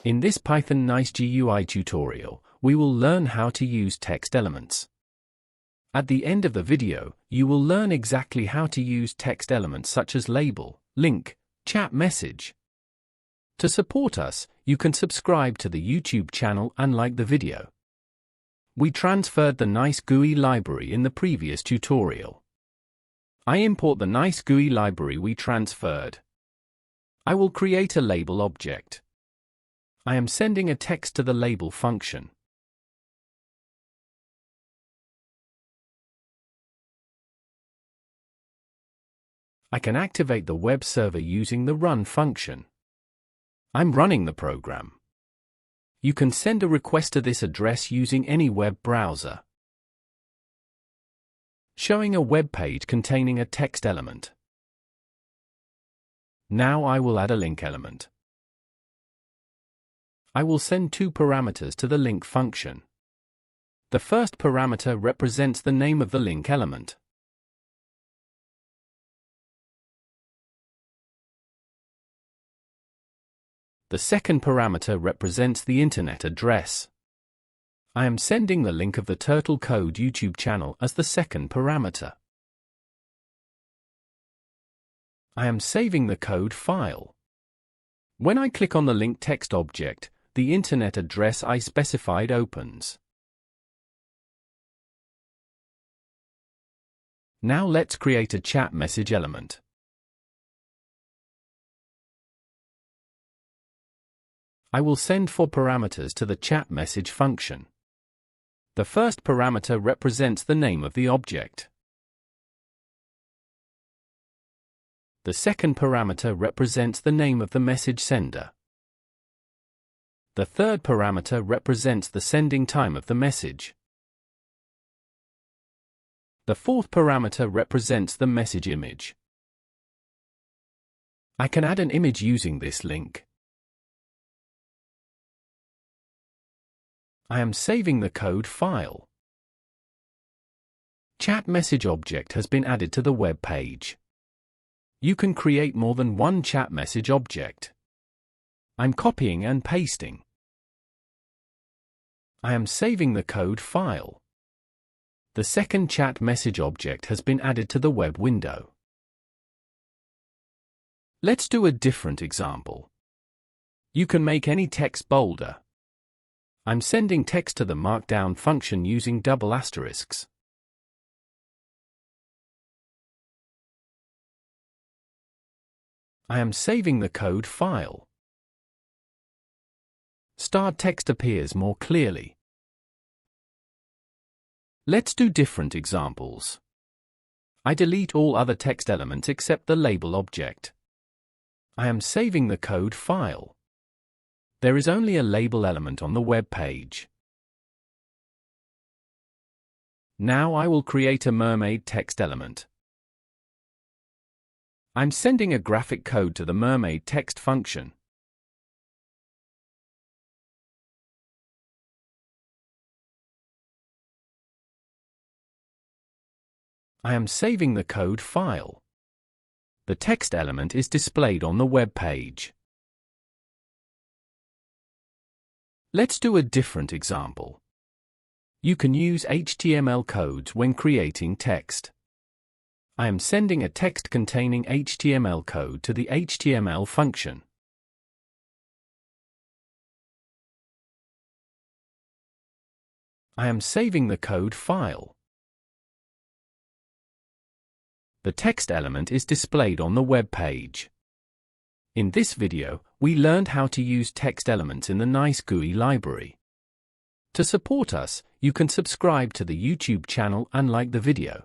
In this Python NiceGUI tutorial, we will learn how to use text elements. At the end of the video, you will learn exactly how to use text elements such as label, link, chat message. To support us, you can subscribe to the YouTube channel and like the video. We transferred the NiceGUI library in the previous tutorial. I import the NiceGUI library we transferred. I will create a label object. I am sending a text to the label function. I can activate the web server using the run function. I'm running the program. You can send a request to this address using any web browser. Showing a web page containing a text element. Now I will add a link element. I will send two parameters to the link function. The first parameter represents the name of the link element. The second parameter represents the internet address. I am sending the link of the Turtle Code YouTube channel as the second parameter. I am saving the code file. When I click on the link text object, the internet address I specified opens. Now let's create a chat message element. I will send four parameters to the chat message function. The first parameter represents the name of the object. The second parameter represents the name of the message sender. The third parameter represents the sending time of the message. The fourth parameter represents the message image. I can add an image using this link. I am saving the code file. Chat message object has been added to the web page. You can create more than one chat message object. I'm copying and pasting. I am saving the code file. The second chat message object has been added to the web window. Let's do a different example. You can make any text bolder. I'm sending text to the Markdown function using double asterisks. I am saving the code file. Starred text appears more clearly. Let's do different examples. I delete all other text elements except the label object. I am saving the code file. There is only a label element on the web page. Now I will create a mermaid text element. I'm sending a graphic code to the mermaid text function. I am saving the code file. The text element is displayed on the web page. Let's do a different example. You can use HTML codes when creating text. I am sending a text containing HTML code to the HTML function. I am saving the code file. The text element is displayed on the web page. In this video, we learned how to use text elements in the NiceGUI library. To support us, you can subscribe to the YouTube channel and like the video.